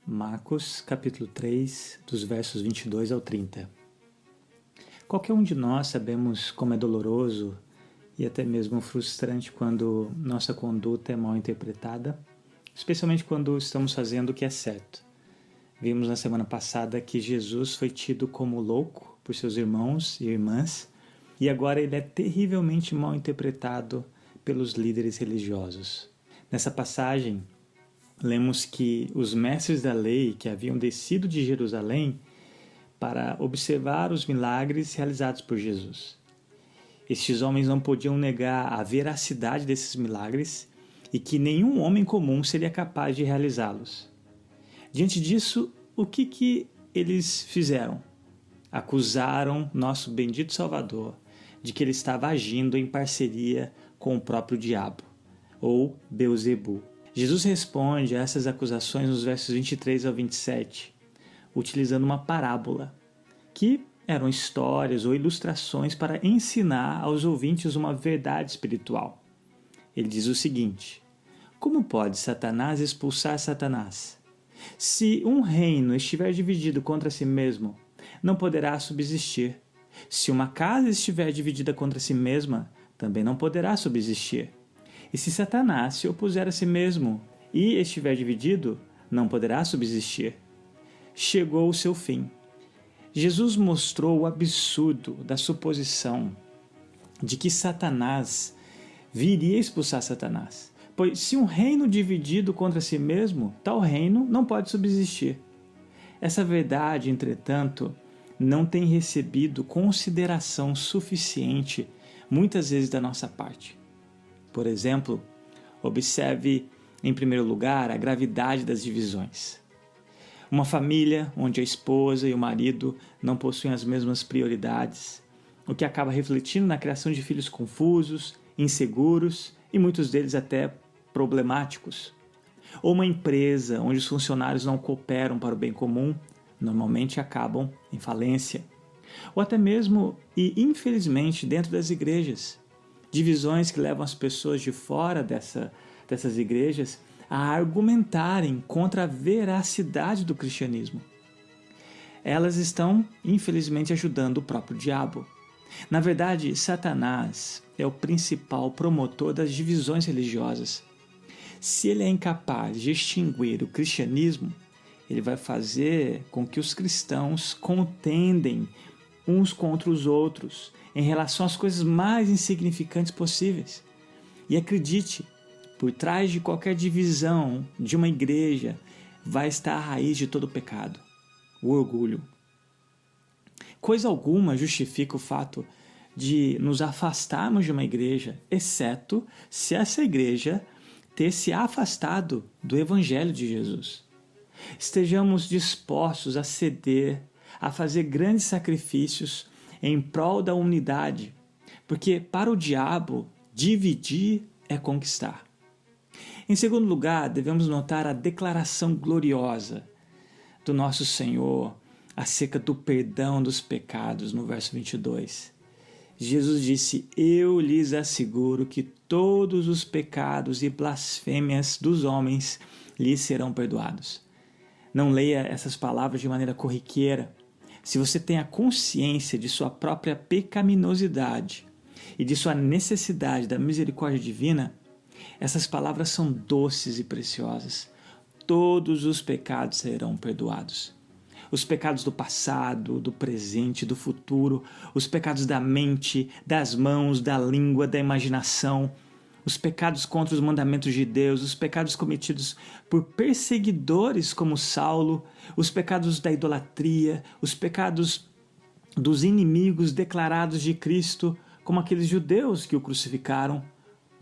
Marcos, capítulo 3, dos versos 22 ao 30. Qualquer um de nós sabemos como é doloroso e até mesmo frustrante quando nossa conduta é mal interpretada, especialmente quando estamos fazendo o que é certo. Vimos na semana passada que Jesus foi tido como louco por seus irmãos e irmãs e agora ele é terrivelmente mal interpretado pelos líderes religiosos. Nessa passagem, lemos que os mestres da lei que haviam descido de Jerusalém para observar os milagres realizados por Jesus. Estes homens não podiam negar a veracidade desses milagres e que nenhum homem comum seria capaz de realizá-los. Diante disso, o que eles fizeram? Acusaram nosso bendito Salvador de que ele estava agindo em parceria com o próprio diabo, ou Beelzebu. Jesus responde a essas acusações nos versos 23 ao 27, utilizando uma parábola, que eram histórias ou ilustrações para ensinar aos ouvintes uma verdade espiritual. Ele diz o seguinte: como pode Satanás expulsar Satanás? Se um reino estiver dividido contra si mesmo, não poderá subsistir. Se uma casa estiver dividida contra si mesma, também não poderá subsistir. E se Satanás se opuser a si mesmo e estiver dividido, não poderá subsistir. Chegou o seu fim. Jesus mostrou o absurdo da suposição de que Satanás viria expulsar Satanás. Pois se um reino dividido contra si mesmo, tal reino não pode subsistir. Essa verdade, entretanto, não tem recebido consideração suficiente muitas vezes da nossa parte. Por exemplo, observe, em primeiro lugar, a gravidade das divisões. Uma família onde a esposa e o marido não possuem as mesmas prioridades, o que acaba refletindo na criação de filhos confusos, inseguros e muitos deles até problemáticos. Ou uma empresa onde os funcionários não cooperam para o bem comum, normalmente acabam em falência. Ou até mesmo, e infelizmente, dentro das igrejas, divisões que levam as pessoas de fora dessas igrejas a argumentarem contra a veracidade do cristianismo. Elas estão, infelizmente, ajudando o próprio diabo. Na verdade, Satanás é o principal promotor das divisões religiosas. Se ele é incapaz de extinguir o cristianismo, ele vai fazer com que os cristãos contendem uns contra os outros em relação às coisas mais insignificantes possíveis. E acredite, por trás de qualquer divisão de uma igreja vai estar a raiz de todo pecado, o orgulho. Coisa alguma justifica o fato de nos afastarmos de uma igreja, exceto se essa igreja ter se afastado do Evangelho de Jesus. Estejamos dispostos a ceder, a fazer grandes sacrifícios em prol da unidade, porque para o diabo, dividir é conquistar. Em segundo lugar, devemos notar a declaração gloriosa do nosso Senhor acerca do perdão dos pecados, no verso 22. Jesus disse: eu lhes asseguro que todos os pecados e blasfêmias dos homens lhes serão perdoados. Não leia essas palavras de maneira corriqueira. Se você tem a consciência de sua própria pecaminosidade e de sua necessidade da misericórdia divina, essas palavras são doces e preciosas. Todos os pecados serão perdoados. Os pecados do passado, do presente, do futuro, os pecados da mente, das mãos, da língua, da imaginação, os pecados contra os mandamentos de Deus, os pecados cometidos por perseguidores como Saulo, os pecados da idolatria, os pecados dos inimigos declarados de Cristo, como aqueles judeus que o crucificaram,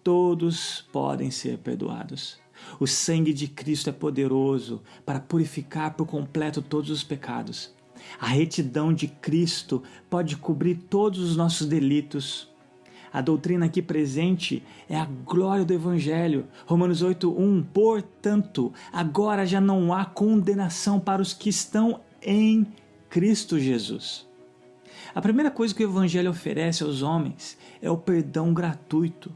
todos podem ser perdoados. O sangue de Cristo é poderoso para purificar por completo todos os pecados. A retidão de Cristo pode cobrir todos os nossos delitos. A doutrina aqui presente é a glória do Evangelho. Romanos 8:1. Portanto, agora já não há condenação para os que estão em Cristo Jesus. A primeira coisa que o Evangelho oferece aos homens é o perdão gratuito,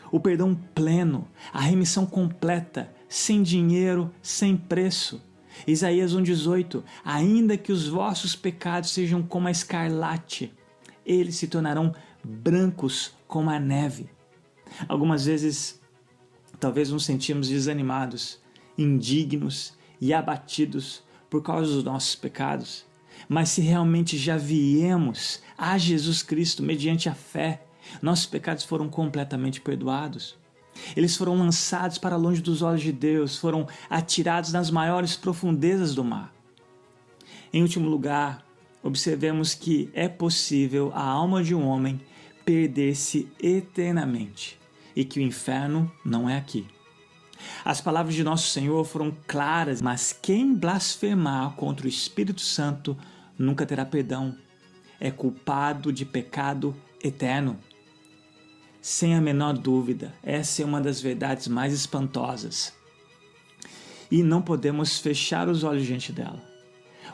o perdão pleno, a remissão completa, sem dinheiro, sem preço. Isaías 1,18, ainda que os vossos pecados sejam como a escarlate, eles se tornarão brancos como a neve. Algumas vezes, talvez nos sentimos desanimados, indignos e abatidos por causa dos nossos pecados. Mas se realmente já viemos a Jesus Cristo mediante a fé, nossos pecados foram completamente perdoados. Eles foram lançados para longe dos olhos de Deus, foram atirados nas maiores profundezas do mar. Em último lugar, observemos que é possível a alma de um homem perder-se eternamente e que o inferno não é aqui. As palavras de nosso Senhor foram claras, mas quem blasfemar contra o Espírito Santo nunca terá perdão. É culpado de pecado eterno. Sem a menor dúvida, essa é uma das verdades mais espantosas. E não podemos fechar os olhos diante dela.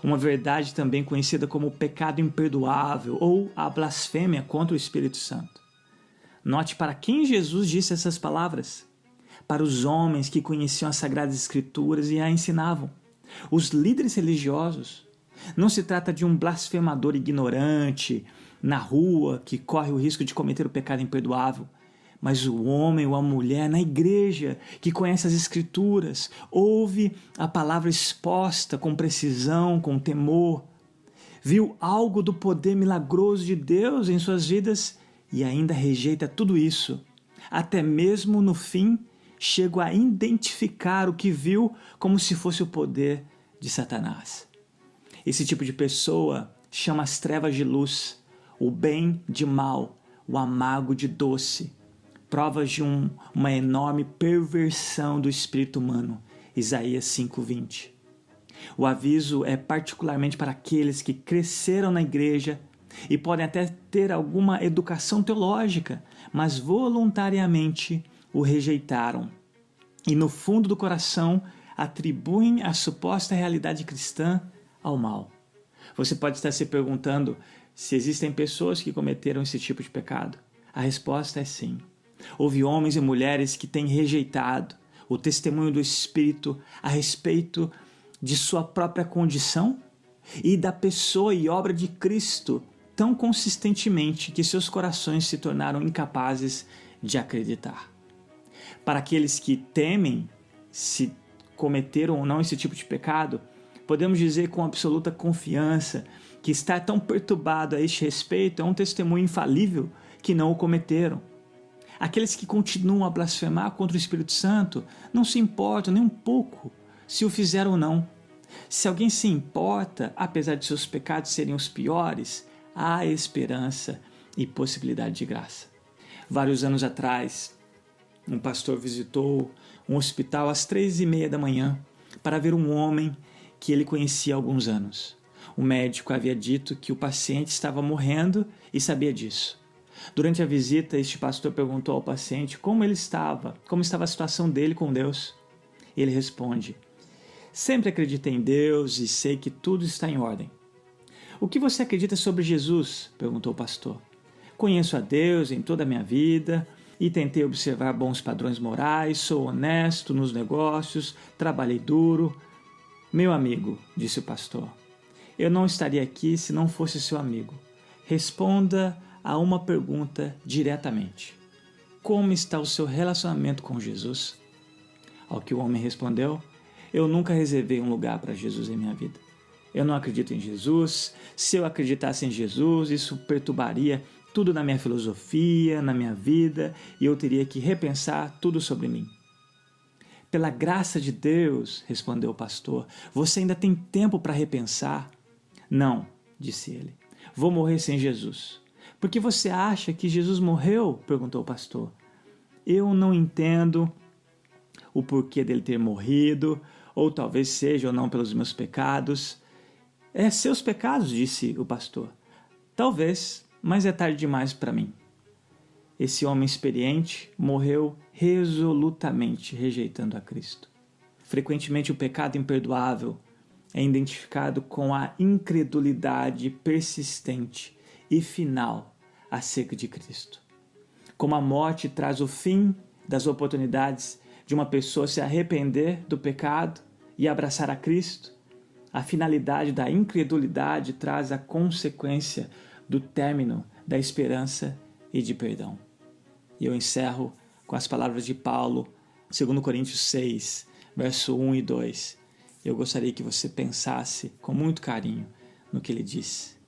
Uma verdade também conhecida como o pecado imperdoável ou a blasfêmia contra o Espírito Santo. Note para quem Jesus disse essas palavras. Para os homens que conheciam as Sagradas Escrituras e a ensinavam. Os líderes religiosos. Não se trata de um blasfemador ignorante na rua que corre o risco de cometer o pecado imperdoável, mas o homem ou a mulher na igreja que conhece as Escrituras, ouve a palavra exposta com precisão, com temor, viu algo do poder milagroso de Deus em suas vidas e ainda rejeita tudo isso. Até mesmo no fim, chega a identificar o que viu como se fosse o poder de Satanás. Esse tipo de pessoa chama as trevas de luz, o bem de mal, o amargo de doce. Provas de uma enorme perversão do espírito humano. Isaías 5:20. O aviso é particularmente para aqueles que cresceram na igreja e podem até ter alguma educação teológica, mas voluntariamente o rejeitaram. E no fundo do coração atribuem a suposta realidade cristã ao mal. Você pode estar se perguntando se existem pessoas que cometeram esse tipo de pecado. A resposta é sim. Houve homens e mulheres que têm rejeitado o testemunho do Espírito a respeito de sua própria condição e da pessoa e obra de Cristo tão consistentemente que seus corações se tornaram incapazes de acreditar. Para aqueles que temem se cometeram ou não esse tipo de pecado, podemos dizer com absoluta confiança que estar tão perturbado a este respeito é um testemunho infalível que não o cometeram. Aqueles que continuam a blasfemar contra o Espírito Santo não se importam nem um pouco se o fizeram ou não. Se alguém se importa, apesar de seus pecados serem os piores, há esperança e possibilidade de graça. Vários anos atrás, um pastor visitou um hospital às 3:30 da manhã para ver um homem que ele conhecia há alguns anos. O médico havia dito que o paciente estava morrendo e sabia disso. Durante a visita, este pastor perguntou ao paciente como estava a situação dele com Deus. Ele responde: sempre acreditei em Deus e sei que tudo está em ordem. O que você acredita sobre Jesus? Perguntou o pastor. Conheço a Deus em toda a minha vida e tentei observar bons padrões morais, sou honesto nos negócios, trabalhei duro. Meu amigo, disse o pastor, eu não estaria aqui se não fosse seu amigo. Responda a uma pergunta diretamente. Como está o seu relacionamento com Jesus? Ao que o homem respondeu: eu nunca reservei um lugar para Jesus em minha vida. Eu não acredito em Jesus. Se eu acreditasse em Jesus, isso perturbaria tudo na minha filosofia, na minha vida, e eu teria que repensar tudo sobre mim. Pela graça de Deus, respondeu o pastor, você ainda tem tempo para repensar? Não, disse ele, vou morrer sem Jesus. Por que você acha que Jesus morreu? Perguntou o pastor. Eu não entendo o porquê dele ter morrido, ou talvez seja ou não pelos meus pecados. É seus pecados, disse o pastor. Talvez, mas é tarde demais para mim. Esse homem experiente morreu resolutamente rejeitando a Cristo. Frequentemente o pecado imperdoável é identificado com a incredulidade persistente e final acerca de Cristo. Como a morte traz o fim das oportunidades de uma pessoa se arrepender do pecado, e abraçar a Cristo. A finalidade da incredulidade traz a consequência do término da esperança e de perdão. E eu encerro com as palavras de Paulo, 2 Coríntios 6, verso 1 e 2. Eu gostaria que você pensasse com muito carinho no que ele diz.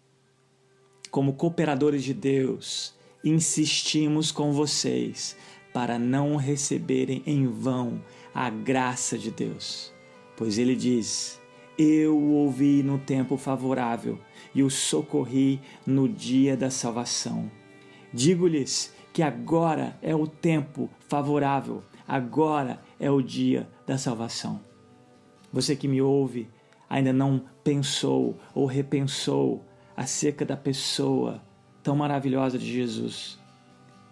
Como cooperadores de Deus, insistimos com vocês para não receberem em vão a graça de Deus. Pois ele diz: eu o ouvi no tempo favorável e o socorri no dia da salvação. Digo-lhes que agora é o tempo favorável, agora é o dia da salvação. Você que me ouve ainda não pensou ou repensou acerca da pessoa tão maravilhosa de Jesus,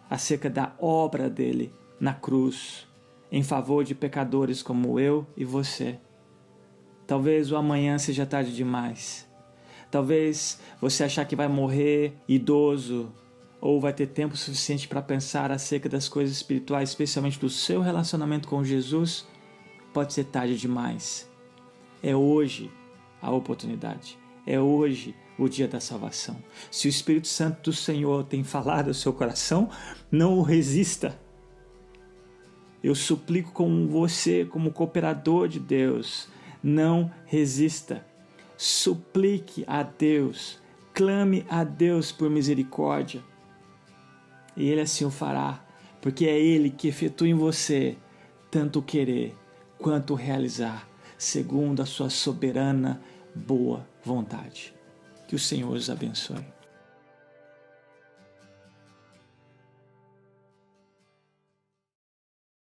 acerca da obra dele na cruz, em favor de pecadores como eu e você. Talvez o amanhã seja tarde demais. Talvez você achar que vai morrer idoso ou vai ter tempo suficiente para pensar acerca das coisas espirituais, especialmente do seu relacionamento com Jesus. Pode ser tarde demais. É hoje a oportunidade. É hoje o dia da salvação. Se o Espírito Santo do Senhor tem falado ao seu coração, não o resista. Eu suplico com você, como cooperador de Deus, não resista. Suplique a Deus, clame a Deus por misericórdia. E Ele assim o fará, porque é Ele que efetua em você tanto o querer quanto o realizar, segundo a sua soberana boa vontade. Que o Senhor os abençoe.